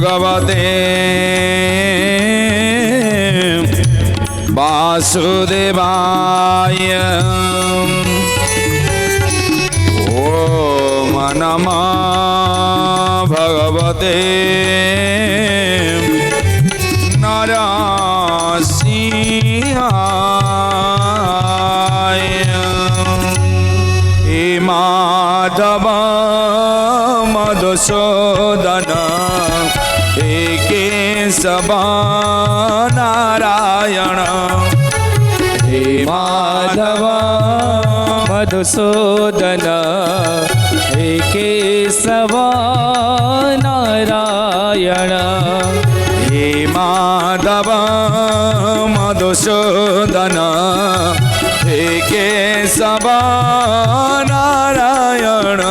भगवते वासुदेवाय। ओम नमः भगवते नरसिंहाय। हे माधव मधुसूदन हे केशव नारायण। हे माधव मधुसूदन हे केशव नारायण। हे माधव मधुसूदन हे केशव नारायण।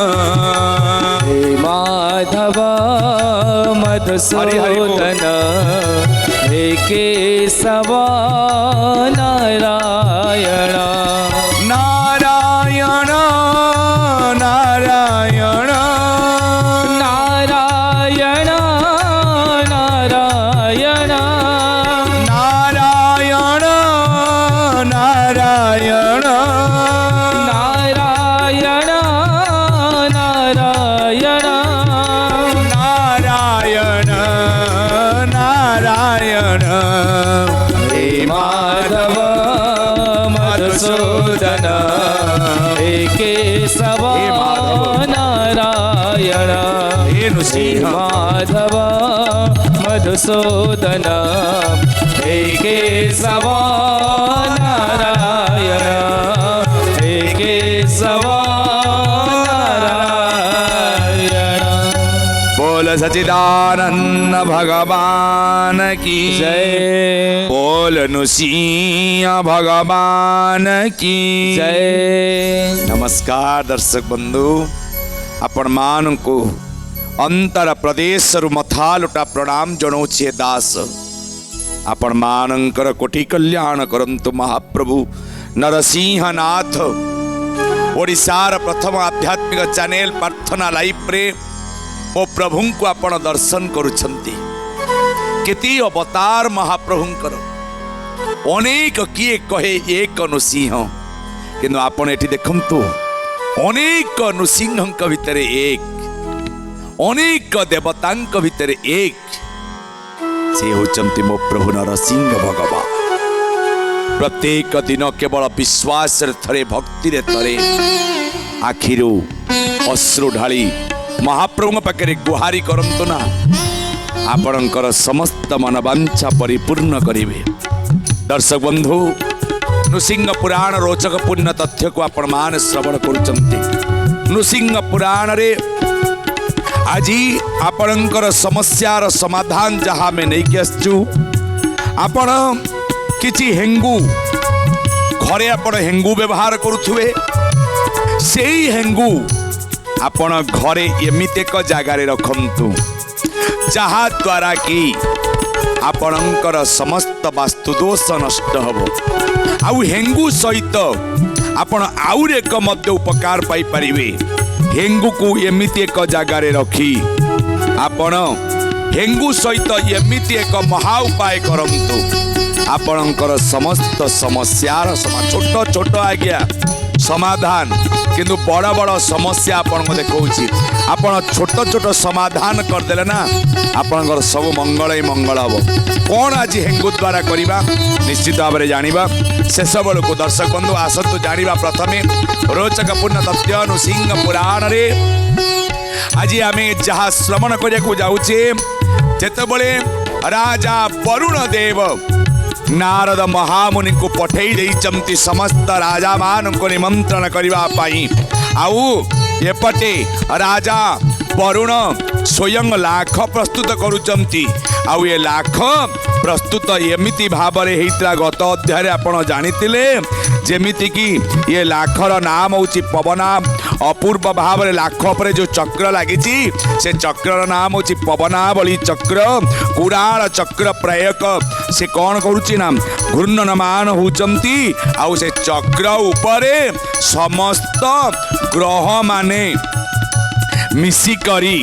हे माधव मधुसूदन हे केशव नारायण। नारायण नारायण नारायण नारायण नारायण नारायण नारायण नारायण नारायण नारायण। हे माधव मधुसूदन हे केशव नारायण। हे नृसिंह माधव मधुसूदन हे केशव नारायण। हे केशव नारायण। बोल सच्चिदानंद भगवान की जय। बोल नृसिंह भगवान की जय। नमस्कार दर्शक बंधु, आपण मानकु अंतर प्रदेश मथालुटा प्रणाम जनाऊे दास। आपण मानकर कोटि कल्याण करंतु महाप्रभु नरसिंहनाथ। ओडिशार प्रथम आध्यात्मिक चैनल प्रार्थना लाइव रे ओ प्रभु को आपण दर्शन करुछंती। केती अवतार महाप्रभुंकर अनेक किए कहे एक नृसिंह, किंतु आपण एठी देखंतु अनेक नृसिंहंक भितरे एक, अनेक देवतांक भितरे एक से होचंती मो प्रभु नरसिंह भगवान। प्रत्येक दिन केवल विश्वास थरे भक्ति रे थरे आखिरु अश्रु ढाली महाप्रभु पाखे गुहारी करंतु ना, आपणकर समस्त मनवांछा परिपूर्ण करिवे। दर्शक बंधु, नृसिंह पुराण रोचक पुण्य तथ्य को आपण मान श्रवण करुचंती। नृसिंह पुराण रे आज आपणकर समस्यार समाधान जहाँ में नहीं आसचु। आपण किछि हेंगू घरे आपण हेंगू व्यवहार करुथुवे, सेई हेंगू आपण घरे एमिति एक जगार रखंतु जहा द्वारा कि आपणकर समस्त वास्तुदोष नष्ट हबो। आउ हेंगू सहित आपण आउर एक मध्य उपकार पाई परिवे। हेंगू को एमिति एक जगार रखी आपण हेंगू सहित एमिति एक महा उपाय करंतु आपणकर समस्त समस्यार छोट छोट आज्ञा समाधान, किंतु बड़ बड़ समस्या आपण को देखौछि। आपण छोट छोट समाधान करदेले ना आपणकर सब मंगल ही मंगल हम। कौन आज हेंगू द्वारा करवा निश्चित भाव में जानिबा। शेष बेलू को दर्शक बंधु आसतु जानिबा प्रथमे रोचक पुण्य तथ्य नृसिंह पुराण रे। आज आमे जहाँ श्रवण करिया जाउछे, जेतेबेले राजा वरुण देव नारद महामुनि को पठेई देइचंती समस्त राजा मान को निमंत्रण करबा पाई। आउ एपटे राजा वरुण स्वयं लाख प्रस्तुत करुचंती। आउ ये लाख प्रस्तुत एमिति भावरे हेइतला गत अध्याय आपण जानितिले, जेमिति कि ये लाखर नाम होची पवना। अपूर्व भाव में लाख पर जो चक्र लगी से चक्र नाम होची पवनावली चक्र। कुराल चक्र प्रयोग से कौन करुच्ची ना घूर्णनमान होचंती। आउ से चक्र उपरे समस्त ग्रह माने मिसिकरी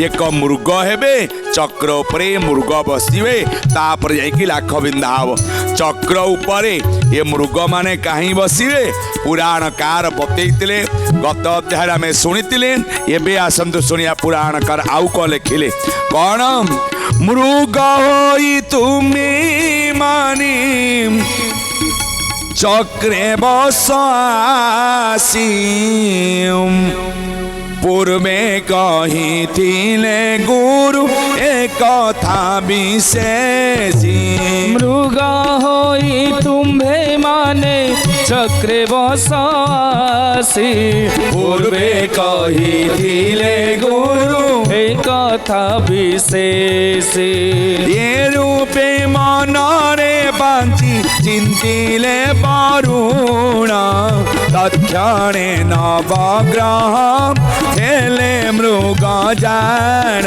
एक मृग हेबे चक्र उपरे मृग बसिवे तापर जाइकी लाख बिंधा हब चक्र उपरे ये मृग माने कहीं बसिवे पुराणकार बतैतिले गत अध्याय आम शुणिले एबे आसंतु शुणिया पुराणकार आउ क लिखिले कौन मृग होई तुम्हें मानी चक्रे बसासी पूर्वे कही थिले गुरु एक कथा विशेषी मृग होई तुम्भे माने चक्रे बसासी पूर्वे कही थिले गुरु एक कथा विशेषी ये रूपे मनरे बांची चिंतिले वरुण तक्षणे नवग्रह हेले मृग जान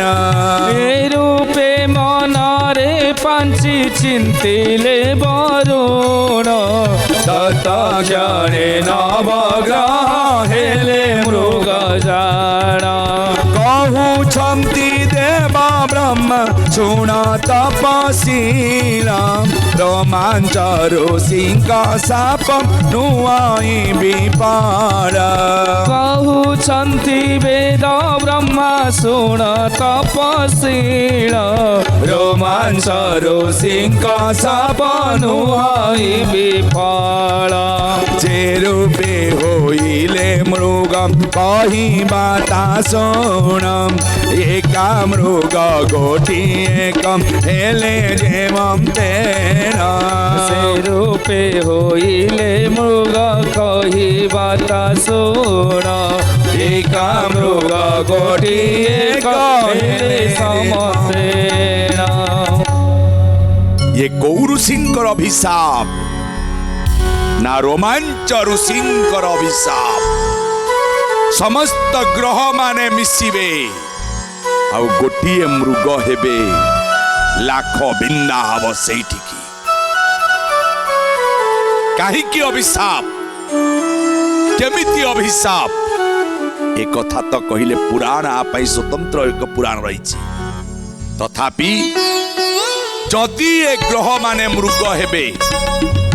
ए रूपे मनरे पांची चिंतिले वरुण तक्षणे नवग्रह हेले मृग जान कहूछन्ति देव ब्रह्म शुण तपशीला रोमांच ऋषिंक साप नुआई विपार कहूछन्ति वेद ब्रह्मा शुण तपशील रोमांच ऋषिंक साप नुआई विफल जे रूपे होइले मृगम कही बाता सोणम एका मृग गोठी एकम हेले जेमम तेना से रूपे होइले मृग कही बाता शुण एका मृग गोठी एक हेले समसेन ये कौ ऋषिंकर अभिशाप ना रोमांच ऋषिंकर अभिशाप समस्त ग्रह माने मिसिबे आउ गोटिए मृग हेबे लाख बिंदा हब सेठिकी काहीकि अभिशाप केमिति अभिशाप एक कथा तो कहिले पुराण आपई स्वतंत्र एक पुराण रही तथापि जदि ए ग्रह माने मृग हेबे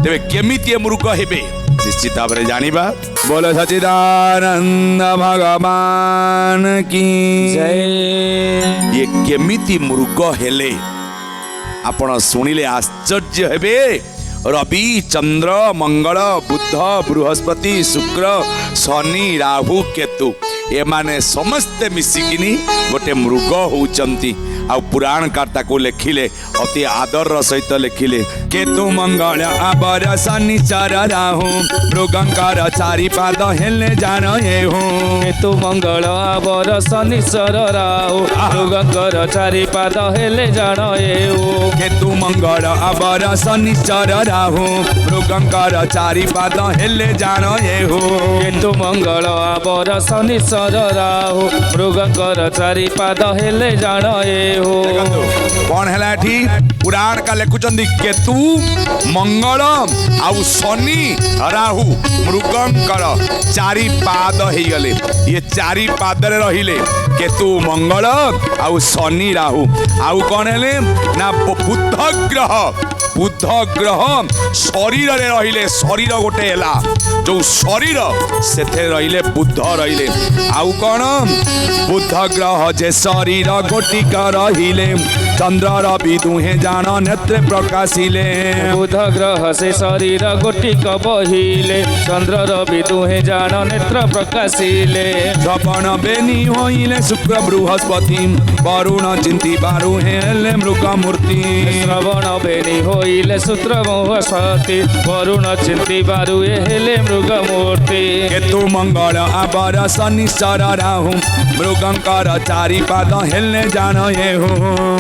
तेबे केमिति मृग हेबे निश्चित भाव में जानिबा बोलो सच्चिदानंद भगवान की जय ये केमिति मृग हेले आपण सुनिले आश्चर्य हेबे रवि चंद्र मंगल बुध बृहस्पति शुक्र शनि राहु केतु ए माने समस्ते मिसिकिनी गोटे मृग होउचंती आ पुराण कर्ता को लिखिले अति आदर सहित लिखिले केतु मंगल आबर शनिचर राहु मृगंकर चारि पाद हेले जान एहु केतु मंगल आबर शनिचर राहु मृगंकर चारि पाद हेले जान एहु केतु मंगल आबर शनिचर राहु मृगंकर चारि पाद हेले जान एहु केतु मंगल आबर शनिचर राहु मृगंकर चारि पाद हेले जान एहु कौन है पुराण का लिखुचंदी केतु मंगल आउ शनि राहु मृगंकर चारि पाद ही गले ये चारि पाद रे रहिले केतु मंगल आउ शनि राहु आउ कौन है ना बुध ग्रह शरीर रे रहिले शरीर गोटे हैला जो शरीर सेथे रहिले बुध रहिले आउ कौन बुध ग्रह जे शरीर गोटिक रहिले चंद्र रवि दुहे जान नेत्र प्रकाशिले बुध ग्रह से शरीर गोटिक बहिले चंद्र रवि दुहे जान नेत्र प्रकाशिले श्रवण बेनी होइले शुक्र बृहस्पति वरुण चिंती बारु हेले मृग मूर्ति श्रवण बेनी होइले शुक्र बृहस्पति वरुण चिंती बारु हेले मृग मूर्ति केतु मंगल आबर शनिचर राहु मृगंकर चारि पाद हेले जान एहु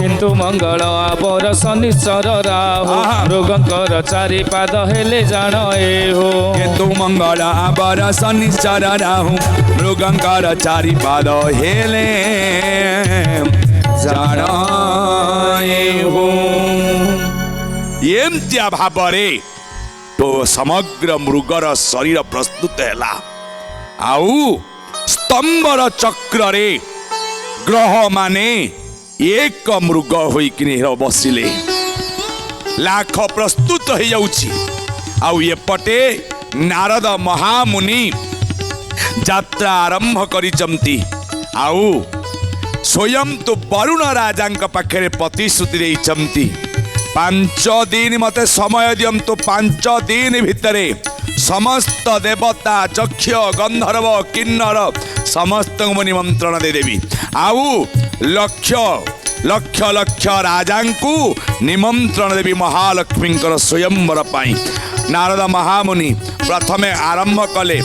किंतु मंगल आबर शनिचर राहु मृगंकर चारि पाद हेले जान एहु केतु मंगल आबर शनिचर राहु मृगंकर चारि पाद हेले जान एहु एमतिया भाबरे तो समग्र मृगर शरीर प्रस्तुत हैला आउ स्तंभर चक्र रे ଗ୍ରହ ମାନେ ଏକ ମୃଗ ହୋଇକିନି ବସିଲେ। ଲାଖ ପ୍ରସ୍ତୁତ ହେଇଯାଉଛି ଆଉ ଏପଟେ ନାରଦ ମହାମୁନି ଯାତ୍ରା ଆରମ୍ଭ କରିଛନ୍ତି। ଆଉ ସ୍ୱୟଂ ତ ବରୁଣ ରାଜାଙ୍କ ପାଖରେ ପ୍ରତିଶ୍ରୁତି ଦେଇଛନ୍ତି 5 ଦିନ ମୋତେ ସମୟ ଦିଅନ୍ତୁ। 5 ଦିନ ଭିତରେ ସମସ୍ତ ଦେବତା ଯକ୍ଷ ଗନ୍ଧର୍ବ କିନ୍ନର ସମସ୍ତଙ୍କୁ ମୁଁ ନିମନ୍ତ୍ରଣ ଦେଇଦେବି। ଆଉ ଲକ୍ଷ ଲକ୍ଷ ଲକ୍ଷ ରାଜାଙ୍କୁ ନିମନ୍ତ୍ରଣ ଦେବି ମହାଲକ୍ଷ୍ମୀଙ୍କର ସ୍ୱୟଂବର ପାଇଁ। ନାରଦ ମହାମୁନି ପ୍ରଥମେ ଆରମ୍ଭ କଲେ।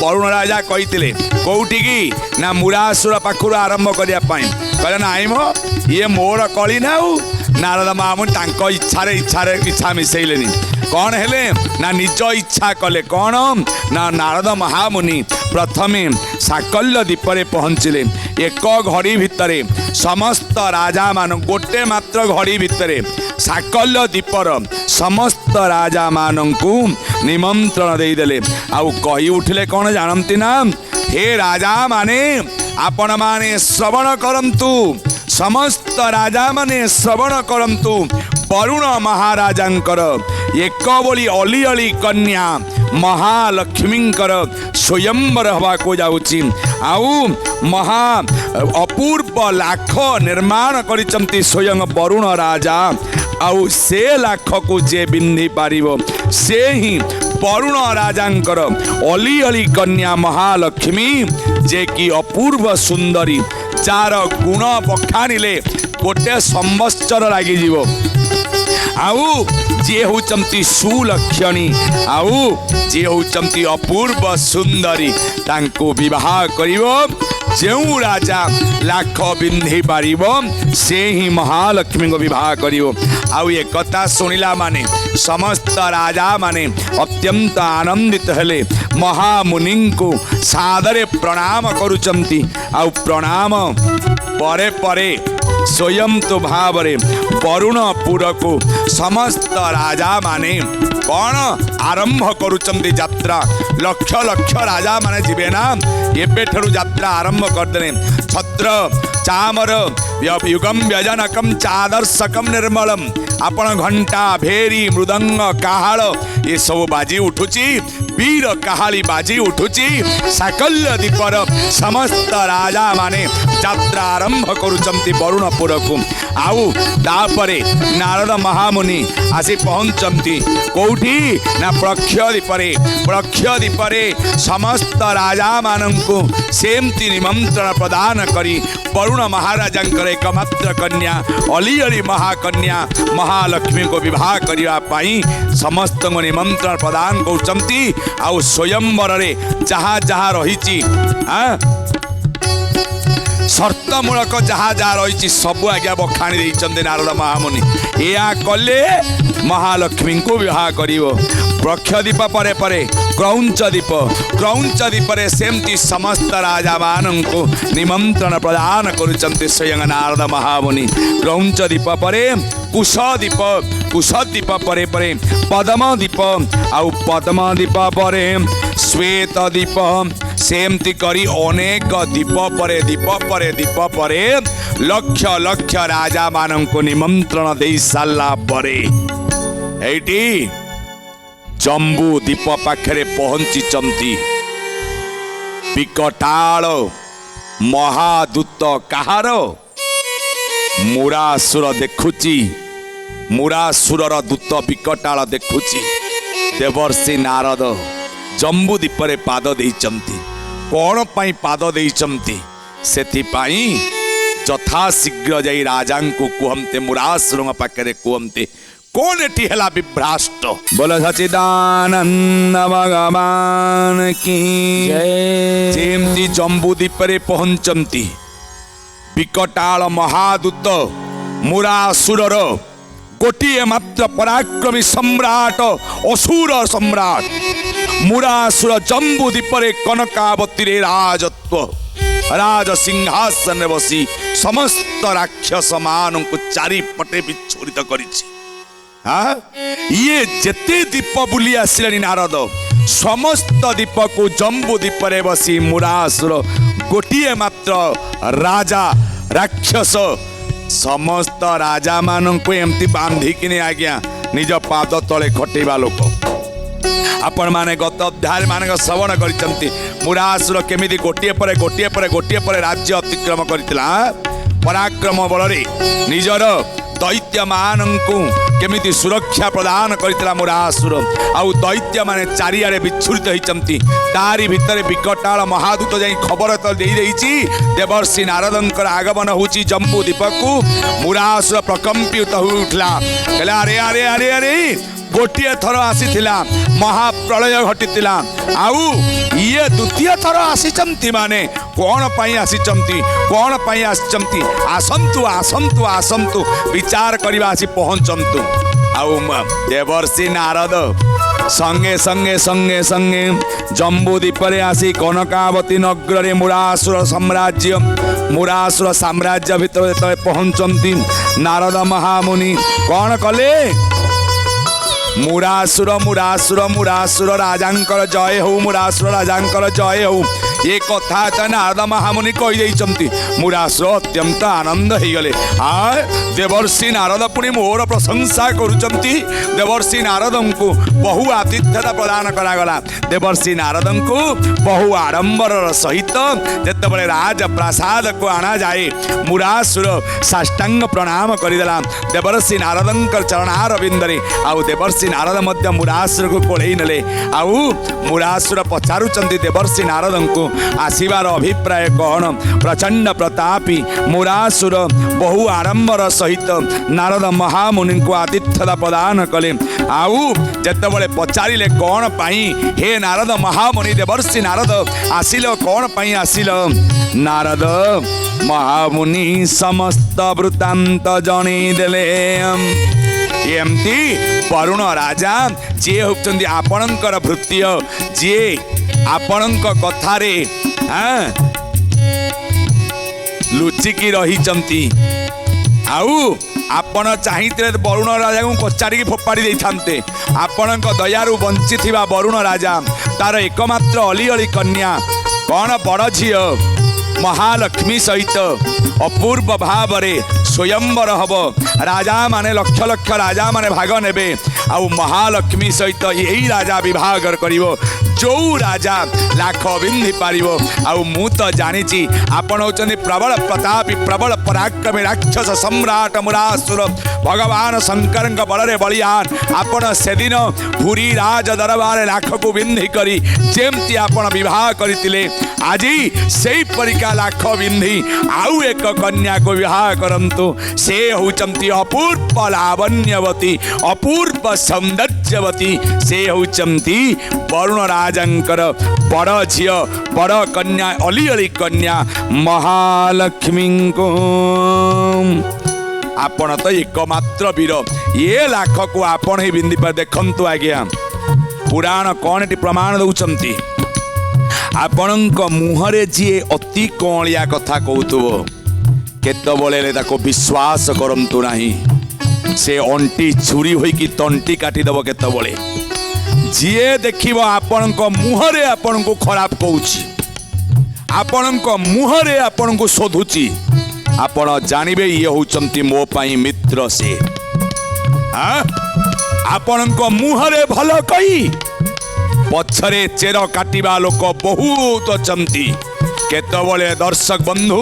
ବରୁଣ ରାଜା କହିଥିଲେ କୋଉଠିକି ନା ମୁରାସୁର ପାଖରୁ ଆରମ୍ଭ କରିବା ପାଇଁ। କହିଲେ ନାଇଁ ମ ଇଏ ମୋର କଳି ନା। ଆଉ ନାରଦ ମହାମୁନି ତାଙ୍କ ଇଚ୍ଛା ମିଶେଇଲେନି। କ'ଣ ହେଲେ ନା ନିଜ ଇଚ୍ଛା କଲେ। କ'ଣ ନା ନାରଦ ମହାମୁନି ପ୍ରଥମେ ସାକଲ୍ୟ ଦ୍ୱୀପରେ ପହଞ୍ଚିଲେ। ଏକ ଘଡ଼ି ଭିତରେ ସମସ୍ତ ରାଜାମାନ ଗୋଟେ ମାତ୍ର ଘଡ଼ି ଭିତରେ ସାକଲ୍ୟ ଦ୍ୱୀପର ସମସ୍ତ ରାଜାମାନଙ୍କୁ ନିମନ୍ତ୍ରଣ ଦେଇଦେଲେ। ଆଉ କହି ଉଠିଲେ କ'ଣ ଜାଣନ୍ତି ନା, ହେ ରାଜାମାନେ ଆପଣମାନେ ଶ୍ରବଣ କରନ୍ତୁ। ସମସ୍ତ ରାଜାମାନେ ଶ୍ରବଣ କରନ୍ତୁ। ବରୁଣ ମହାରାଜାଙ୍କର ଏକ ବୋଲି ଅଲି ଅଲି କନ୍ୟା ମହାଲକ୍ଷ୍ମୀଙ୍କର ସ୍ୱୟଂବର ହେବାକୁ ଯାଉଛି। ଆଉ ମହା ଅପୂର୍ବ ଲାଖ ନିର୍ମାଣ କରିଛନ୍ତି ସ୍ୱୟଂ ବରୁଣ ରାଜା। ଆଉ ସେ ଲାଖକୁ ଯିଏ ପିନ୍ଧି ପାରିବ ସେ ହିଁ ବରୁଣ ରାଜାଙ୍କର ଅଲି ଅଲି କନ୍ୟା ମହାଲକ୍ଷ୍ମୀ, ଯେ କି ଅପୂର୍ବ ସୁନ୍ଦରୀ, ଯାହାର ଗୁଣ ବଖାଣିଲେ ଗୋଟେ ସମ୍ବତ୍ସର ଲାଗିଯିବ। ଆଉ ଯିଏ ହେଉଛନ୍ତି ସୁଲକ୍ଷଣୀ, ଆଉ ଯିଏ ହେଉଛନ୍ତି ଅପୂର୍ବ ସୁନ୍ଦରୀ, ତାଙ୍କୁ ବିବାହ କରିବ ଯେଉଁ ରାଜା ଲାଖ ପିନ୍ଧି ପାରିବ ସେ ହିଁ ମହାଲକ୍ଷ୍ମୀଙ୍କୁ ବିବାହ କରିବ। ଆଉ ଏକଥା ଶୁଣିଲା ମାନେ ସମସ୍ତ ରାଜାମାନେ ଅତ୍ୟନ୍ତ ଆନନ୍ଦିତ ହେଲେ। ମହାମୁନିଙ୍କୁ ସାଦରେ ପ୍ରଣାମ କରୁଛନ୍ତି। ଆଉ ପ୍ରଣାମ ପରେ ପରେ ସ୍ୱୟଂ ତ ଭାବରେ ବରୁଣପୁରକୁ ସମସ୍ତ ରାଜାମାନେ କ'ଣ ଆରମ୍ଭ କରୁଛନ୍ତି ଯାତ୍ରା। ଲକ୍ଷ ଲକ୍ଷ ରାଜାମାନେ ଯିବେ ନା, ଏବେଠାରୁ ଯାତ୍ରା ଆରମ୍ଭ କରିଦେଲେ। ଛତ୍ର ଚାମର ୟୁଗମ୍ ବ୍ୟଜନକମ୍ ଚାଦର୍ଶକମ୍ ନିର୍ମଳମ୍। ଆପଣ ଘଣ୍ଟା ଭେରି ମୃଦଙ୍ଗ କାହାଳ ଏସବୁ ବାଜି ଉଠୁଛି, ବୀର କାହାଳି ବାଜି ଉଠୁଛି। ସାକଲ୍ୟ ଦ୍ୱୀପର ସମସ୍ତ ରାଜାମାନେ ଯାତ୍ରା ଆରମ୍ଭ କରୁଛନ୍ତି ବରୁଣପୁରକୁ। ଆଉ ତାପରେ ନାରଦ ମହାମୁନି ଆସି ପହଞ୍ଚନ୍ତି କୋଉଠି ନା ପ୍ରକ୍ଷ ଦ୍ୱୀପରେ। ପ୍ରକ୍ଷ ଦ୍ୱୀପରେ ସମସ୍ତ ରାଜାମାନଙ୍କୁ ସେମିତି ନିମନ୍ତ୍ରଣ ପ୍ରଦାନ କରି ବରୁଣ ମହାରାଜାଙ୍କର ଏକମାତ୍ର କନ୍ୟା ଅଲି ଅଲି ମହାକନ୍ୟା ମହାଲକ୍ଷ୍ମୀଙ୍କୁ ବିବାହ କରିବା ପାଇଁ ସମସ୍ତଙ୍କୁ ନିମନ୍ତ୍ରଣ ପ୍ରଦାନ କରୁଛନ୍ତି। ଆଉ ସ୍ୱୟଂବରରେ ଯାହା ଯାହା ରହିଛି ସର୍ତ୍ତମୂଳକ ଯାହା ଯାହା ରହିଛି ସବୁ ଆଜ୍ଞା ବଖାଣି ଦେଇଛନ୍ତି ନାରଦ ମହାମୁନି। ଏହା କଲେ ମହାଲକ୍ଷ୍ମୀଙ୍କୁ ବିବାହ କରିବ। ପ୍ରକ୍ଷଦ୍ୱୀପ ପରେ ପରେ କ୍ରୌଞ୍ଚ ଦ୍ୱୀପ। କ୍ରୌଞ୍ଚ ଦ୍ୱୀପରେ ସେମିତି ସମସ୍ତ ରାଜାମାନଙ୍କୁ ନିମନ୍ତ୍ରଣ ପ୍ରଦାନ କରୁଛନ୍ତି ସ୍ୱୟଂ ନାରଦ ମହାମୁନି। କ୍ରୌଞ୍ଚ ଦ୍ୱୀପ ପରେ କୁଶଦ୍ୱୀପ। କୁଶଦ୍ୱୀପ ପରେ ପରେ ପଦ୍ମଦ୍ୱୀପ। ଆଉ ପଦ୍ମଦ୍ୱୀପ ପରେ ଶ୍ଵେତଦ୍ୱୀପ। ସେମିତି କରି ଅନେକ ଦ୍ୱୀପ ପରେ ଦ୍ୱୀପ ପରେ ଦ୍ୱୀପ ପରେ ଲକ୍ଷ ଲକ୍ଷ ରାଜାମାନଙ୍କୁ ନିମନ୍ତ୍ରଣ ଦେଇ ସାରିଲା ପରେ ଏଇଠି ଜମ୍ବୁ ଦ୍ୱୀପ ପାଖରେ ପହଞ୍ଚିଛନ୍ତି ବିକଟାଳ ମହାଦୂତ। କାହାର? ମୁରାସୁର ଦେଖୁଛି। ମୁରାସୁରର ଦୂତ ବିକଟାଳ ଦେଖୁଛି। ଦେବର୍ଷି ନାରଦ ଜମ୍ବୁ ଦ୍ୱୀପରେ ପାଦ ଦେଇଛନ୍ତି। କ'ଣ ପାଇଁ ପାଦ ଦେଇଛନ୍ତି? ସେଥିପାଇଁ ଯଥାଶୀଘ୍ର ଯାଇ ରାଜାଙ୍କୁ କୁହନ୍ତେ, ମୁରାସୁରଙ୍କ ପାଖରେ କୁହନ୍ତେ କଣ ଏଠି ହେଲା ବିଭ୍ରାଷ୍ଟ। ବୋଲ ସଚିଦାନନ୍ଦ ଭଗବାନ କି ଯେମିତି ଜମ୍ବୁ ଦ୍ୱୀପରେ ପହଞ୍ଚନ୍ତି ବିକଟାଳ ମହାଦୂତ ମୁରାସୁରର ଗୋଟିଏ ମାତ୍ର ପରାକ୍ରମୀ ସମ୍ରାଟ, ଅସୁର ସମ୍ରାଟ ମୁରାସୁର ଜମ୍ବୁ ଦ୍ୱୀପରେ କନକାବତୀରେ ରାଜ ସିଂହାସନରେ ବସି ସମସ୍ତ ରାକ୍ଷସ ମାନଙ୍କୁ ଚାରିପଟେ ବିଚ୍ଛୁରିତ କରିଛି। ଇଏ ଯେତେ ଦ୍ୱୀପ ବୁଲି ଆସିଲେଣି ନାରଦ, ସମସ୍ତ ଦ୍ୱୀପକୁ ଜମ୍ବୁ ଦ୍ୱୀପରେ ବସି ମୁରାସୁର ଗୋଟିଏ ମାତ୍ର ରାଜା ରାକ୍ଷସ ସମସ୍ତ ରାଜା ମାନଙ୍କୁ ଏମିତି ବାନ୍ଧିକିନି ଆଜ୍ଞା ନିଜ ପାଦ ତଳେ ଖଟେଇବା ଲୋକ। आपण माने गत अध्याय मानक श्रवण करिसंती मुरासुर केमिति गोटिए पर राज्य अतिक्रम करितला पराक्रम बलरे निजर दैत्य मानंकु केमिति सुरक्षा प्रदान करितला मुरासुर आउ दैत्य माने चारियारे विच्छुरित होइचंती तारी भितरे विकटाल महादूत जाई खबर तो देई देइची देवर्षि नारदंकर आगमन होची जम्बू दीपकु मुरासुर प्रकंपित होई उठला कहला अरे अरे अरे अरे गोटे थर आसीथिला महाप्रलय घटितिला आउ ये द्वितीय थर आसीचंती माने कौन पाई आसीचंती कौन पाई आसीचंती आसंतु आसंतु आसंतु विचार करबा आसी पहुंचंतु आउ देवर्षि नारद संगे संगे संगे संगे जम्बूद्वीप रे आसी कनकावती नगर रे मुरासुर साम्राज्य भितर जेतबे पहुंचंती नारद महामुनि कौन कले मुरासुर मुरासुर मुरासुर राजांकर जय हो मुरासुर राजांकर जय हो ये कथा नारद महामुनि कही मुरासुर अत्यंत आनंद हो गले आ देवर्षि नारद पुणी मोर प्रशंसा करुचंती देवर्षि नारद को बहु आतिथ्यता प्रदान करागला देवर्षि नारद को बहु आडंबर सहित जितेबाला राज प्रासाद को आना जाए मुरासुर साष्टांग प्रणाम करदेला देवर्षि नारद चरणार बिंदरे आउ देवर्षि नारद मध्य मुरासुर को कोड़े नेले आउ मुरासुर पचारुचंती देवर्षि नारद को आसीबार अभिप्राय कौन प्रचंड प्रतापी मुरासुर बहु आडंबर सहित नारद महामुनि को आतिथ्यता प्रदान कले आउ जेतेबेले पचारिले कौन पाई हे नारद महामुनि देवर्षि नारद आसिल कौन पाई आसिल नारद महामुनि समस्त वृत्तांत जणी देले एमती वरुण राजा जे होचंदी आपणकर भृत्य जे आपणक कथारे लुचिकी रहिचंती आउ आपण चाहिए वरुण राजा को कचाड़ी फोपाड़ी दे थांते आपणक दयारु बंची थिबा वरुण राजा तार एकमात्र अली अली कन्या कौन बड़ झील महालक्ष्मी सहित अपूर्व भाव स्वयंवर हम राजा माने लक्ष लक्ष राजा माने भाग नेबे आउ महालक्ष्मी सहित यही राजा विवाह करिवो जो राजा लाख बिंधि पारिबो आउ मु तो जानिची आपण होचंदी प्रबल प्रतापी प्रबल पराक्रमी राक्षस सम्राट मुरासुर भगवान शंकर बलरे बलियान आपण से दिन पुरी राज दरबार लाख को बिंधि करी जेमती आपण विवाह करथिले आजी सेही परिका लाख बिंधि आउ एक कन्या को विवाह करंतु से होचंती अपूर्व लावण्यवती अपूर्व सौंदर्यवती से होचंती वरुण राजंकर बड़ झील बड़ कन्या अली अली कन्या महालक्ष्मी को आपण तो एकमात्र वीर ये लाख को आपण ही बिंदी पर देखंतु आज्ञा पुराण कौन टी प्रमाण दउचंती आपणक मुहरे जी अति कौलिया कथा कहूथुबो केतबेले ताको विश्वास करंतु नाही से अंटी छुरी होई कि तंटी काटिदेव केतबेले जी देखिबो आपणक मुहरे आपण को खराब कहूची आपणक मुहरे आपण को शोधुची आपण जानिबे ये होचंती मो पाई मित्र से आपणक मुहरे भल कही पछरे चेर काटिबा लोक बहुत अचंती केतबेले दर्शक बंधु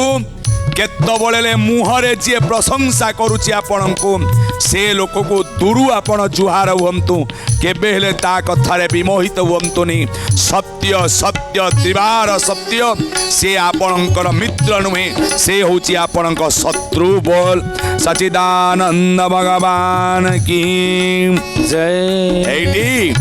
केतबेले मुहरे जी प्रशंसा करुची आपण को से लोक को दूरु आपण जुहार हुंतु केबे हेले ता कथारे विमोहित हुंतुनी सत्य सत्य त्रिवार सत्य से आपणकर मित्र नुहे से होची आपणक शत्रु बोल सच्चिदानंद भगवान की जय एडी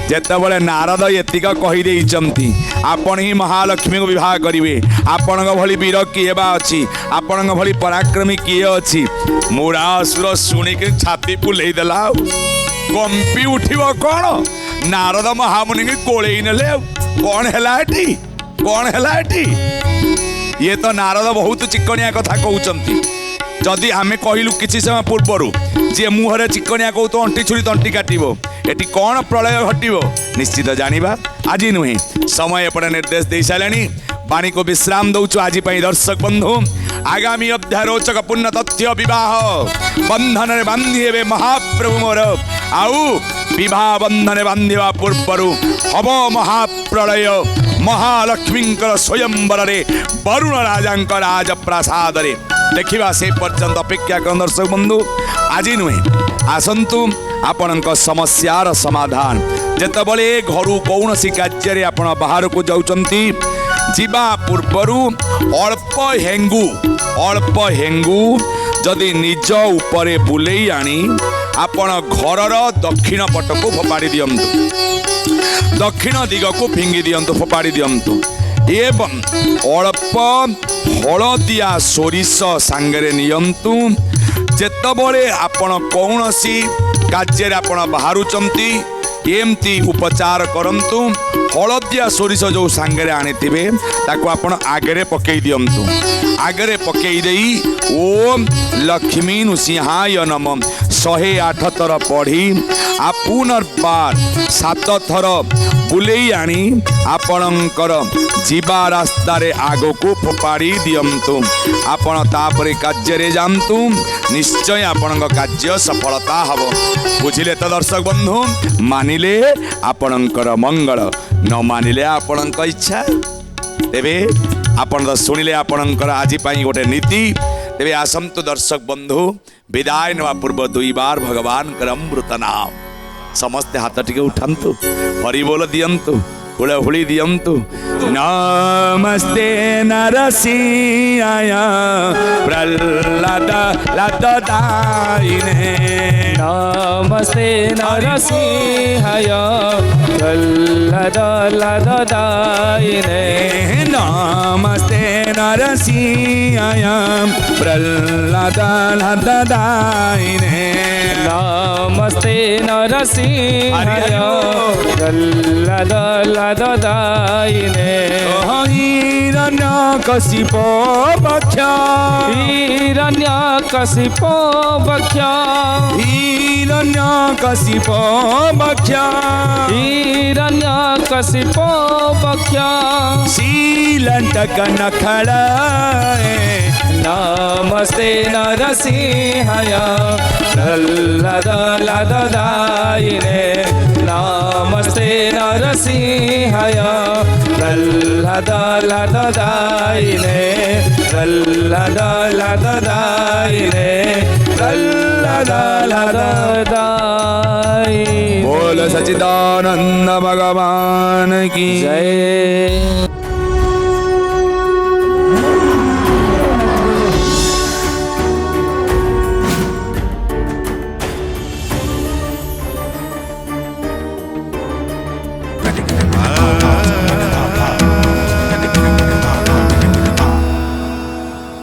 जेतेबेले नारद एतिक कही देइचंती आपण ही महालक्ष्मी को विवाह करिवे आपणक भली वीर किए बा अछि आपणक भली पराक्रमी किए अछि मुरासुर सुनिक छाती फुलेई देला कंपी उठिबो कोन नारद महामुनि के कोळेई नेले कोन हैला एठी ये तो नारद बहुत चिकनिया कथा कहउचंती जदि आमे कहिलु किछि समय पूर्वरु जे मुहरे चिकनिया कहू तो अंटी छुरी तंटी काटिबो एटी कौन प्रलय घटिबो निश्चित जानिबा आज नुहे समय एपटे निर्देश दे सारे वाणी को विश्राम दौचु आज दर्शक बंधु आगामी अध्याय रोचक पुण्य तथ्य विवाह बंधन रे बांधी हेबे महाप्रभु मोर आउ विवाह बंधन बांधिवा पूर्व हब महाप्रलय महालक्ष्मी स्वयंवर रे वरुण राजा राजप्रसाद रे देखा से पर्यंत अपेक्षा कर दर्शक बंधु आज नुहे आसतु आपण समस्यार समाधान जेतबले घर कौन कार्य आपण बाहर को जाउचंती जीवा पूर्वरु अल्प हेंगू जदि निज उपरे बुलेई आनी आपण घरर दक्षिण पट को फोपाड़ी दियंतु दक्षिण दिग को फिंगी दियंतु फोपाड़ी दियंतु एवं अल्प हलदिया सोरिष सांगरे नियंतु जेतबले आपण कौनसी कार्य आपण बाहरुचंती एमती उपचार करंतु हलदिया सोरिष जो सांगरे आनिथिबे ताको आपण आगरे पकई दियंतु आगरे पकई देई ओम लक्ष्मी नृसिंहाय नमः 108 थर पढ़ी आ पुनर्बार 7 थर बुलेई आनी आपणकर जीवा रास्ता रे आगो को फोपाड़ी दियंतु आपण तापरे कार्य रे जानतु निश्चय आपण कार्य सफलता हबो बुझिले तो दर्शक बंधु मानिले आपणकर मंगल न मानिले आपणक इच्छा तेबे आपण तो शुणिले आपणकर आज गोटे नीति तेबे आसंतु दर्शक बंधु विदाय नवा पूर्व 2 बार भगवान अमृत नाम समस्ते हाथ टिके उठांतु हरि बोल दियंतु हुड़हुड़ी दियंतु नमस्ते नरसिंहाय प्रह्लाद लादायिने नमस्ते नरसिंहाय प्रह्लाद लादायिने नमस्ते नरसिंहाय प्रह्लाद लादायिने नमस्ते नरसिंहाय प्रह्लाद लादायिने हिरण्यकशिप वक्ष हिरण्यकशिप वक्ष हिरण्यकशिप वक्ष हिरण्यकशिप वक्ष शीलंटक नखड़ाए नमस्ते नरसिंहाय प्रह्लाद लादायिने नमस्ते नरसिंहाय प्रह्लाद लादायिने प्रह्लाद लादायिने प्रह्लाद लादायिने बोल सच्चिदानंद भगवान की जय।